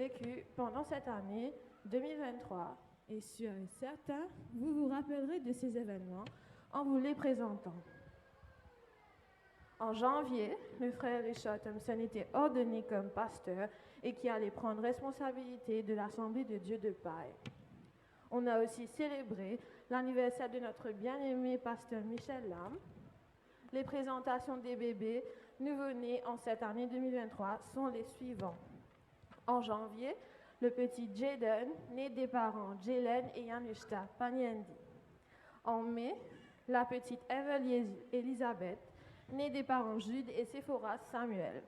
vécues pendant cette année 2023. Et sûr et certain, vous vous rappellerez de ces événements en vous les présentant. En janvier, le frère Richard Thompson était ordonné comme pasteur et qui allait prendre responsabilité de l'Assemblée de Dieu de Paille. On a aussi célébré l'anniversaire de notre bien-aimé pasteur Michel Lam. Les présentations des bébés nouveau-nés en cette année 2023 sont les suivants. En janvier, le petit Jaden, né des parents Jalen et Yanushta Paniendi. En mai, la petite Evelyn Elisabeth, née des parents Jude et Sephora Samuel.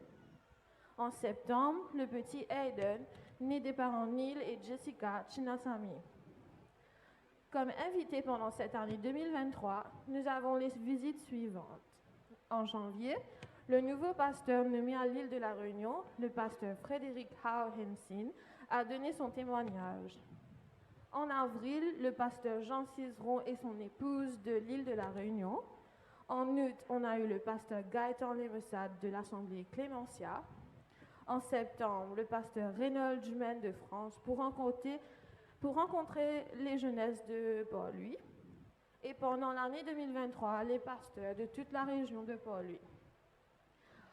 En septembre, le petit Aiden, né des parents Neil et Jessica Chinasami. Comme invité pendant cette année 2023, nous avons les visites suivantes. En janvier, le nouveau pasteur nommé à l'île de la Réunion, le pasteur Frédéric Howe Hensin, a donné son témoignage. En avril, le pasteur Jean Cizeron et son épouse de l'île de la Réunion. En août, on a eu le pasteur Gaëtan Lemessade de l'Assemblée Clémentia. En septembre, le pasteur Reynold Dumaine de France pour rencontrer les jeunesses de Port-Louis. Et pendant l'année 2023, les pasteurs de toute la région de Port-Louis.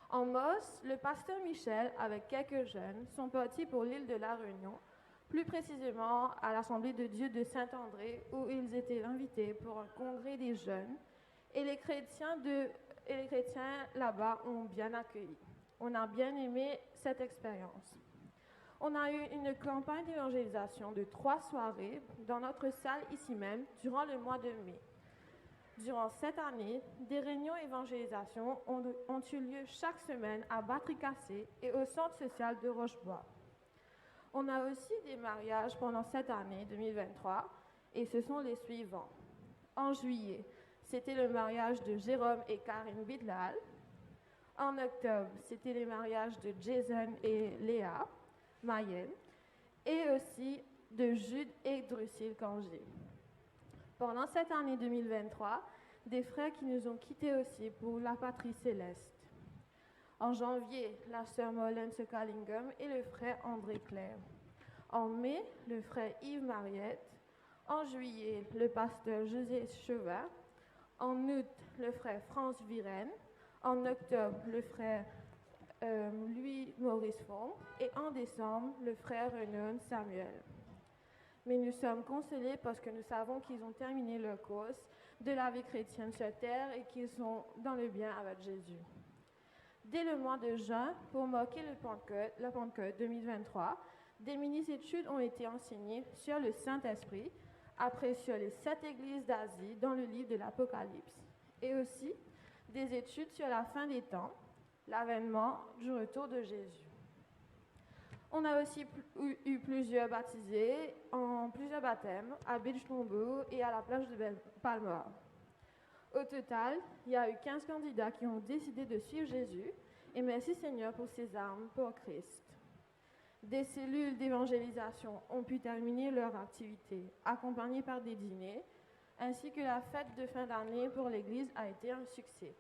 En mars, le pasteur Michel, avec quelques jeunes, sont partis pour l'île de la Réunion, plus précisément à l'Assemblée de Dieu de Saint-André, où ils étaient invités pour un congrès des jeunes, et les chrétiens là-bas ont bien accueilli. On a bien aimé cette expérience. On a eu une campagne d'évangélisation de 3 soirées dans notre salle ici même durant le mois de mai. Durant cette année, des réunions d'évangélisation ont eu lieu chaque semaine à Batterie-Cassée et au centre social de Rochebois. On a aussi des mariages pendant cette année 2023 et ce sont les suivants. En juillet, c'était le mariage de Jérôme et Karine Bidlal. En octobre, c'était les mariages de Jason et Léa Mayenne et aussi de Jude et Drusille Cangé. Pendant cette année 2023, des frères qui nous ont quittés aussi pour la patrie céleste. En janvier, la sœur Molène Callingham et le frère André Claire. En mai, le frère Yves Mariette. En juillet, le pasteur José Chauvin. En août, le frère France Virène. En octobre, le frère Louis-Maurice Font. Et en décembre, le frère Renaud Samuel. Mais nous sommes consolés parce que nous savons qu'ils ont terminé leur course de la vie chrétienne sur terre et qu'ils sont dans le bien avec Jésus. Dès le mois de juin, pour marquer la Pentecôte 2023, des mini-études ont été enseignées sur le Saint-Esprit, après sur les 7 églises d'Asie dans le livre de l'Apocalypse, et aussi des études sur la fin des temps, l'avènement du retour de Jésus. On a aussi eu plusieurs baptisés en plusieurs baptêmes à Beach-Tombeau et à la plage de Palma. Au total, il y a eu 15 candidats qui ont décidé de suivre Jésus et merci Seigneur pour ses armes pour Christ. Des cellules d'évangélisation ont pu terminer leur activité, accompagnées par des dîners, ainsi que la fête de fin d'année pour l'Église a été un succès.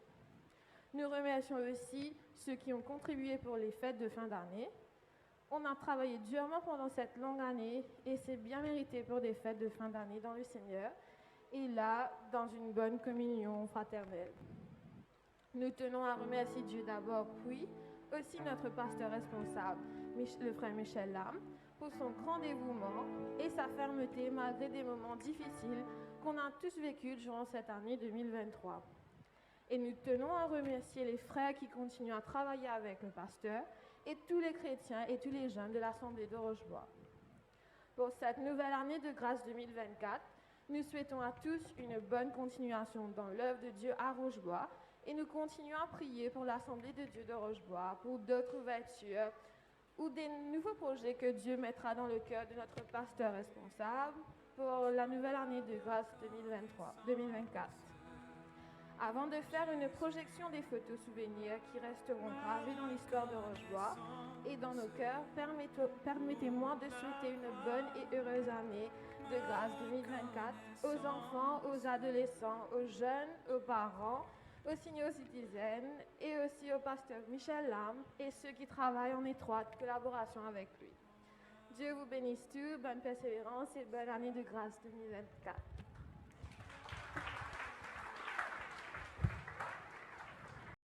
Nous remercions aussi ceux qui ont contribué pour les fêtes de fin d'année. On a travaillé durement pendant cette longue année et c'est bien mérité pour des fêtes de fin d'année dans le Seigneur et là, dans une bonne communion fraternelle. Nous tenons à remercier Dieu d'abord, puis aussi notre pasteur responsable, le frère Michel Lam, pour son grand dévouement et sa fermeté malgré des moments difficiles qu'on a tous vécus durant cette année 2023. Et nous tenons à remercier les frères qui continuent à travailler avec le pasteur et tous les chrétiens et tous les jeunes de l'Assemblée de Rochebois. Pour cette nouvelle année de grâce 2024, nous souhaitons à tous une bonne continuation dans l'œuvre de Dieu à Rochebois et nous continuons à prier pour l'Assemblée de Dieu de Rochebois, pour d'autres ouvertures ou des nouveaux projets que Dieu mettra dans le cœur de notre pasteur responsable pour la nouvelle année de grâce 2024. Avant de faire une projection des photos souvenirs qui resteront gravées dans l'histoire de Rochebois et dans nos cœurs, permettez-moi de souhaiter une bonne et heureuse année de grâce 2024 aux enfants, aux adolescents, aux jeunes, aux parents, aux senior citizens et aussi au pasteur Michel Lam et ceux qui travaillent en étroite collaboration avec lui. Dieu vous bénisse tous, bonne persévérance et bonne année de grâce 2024.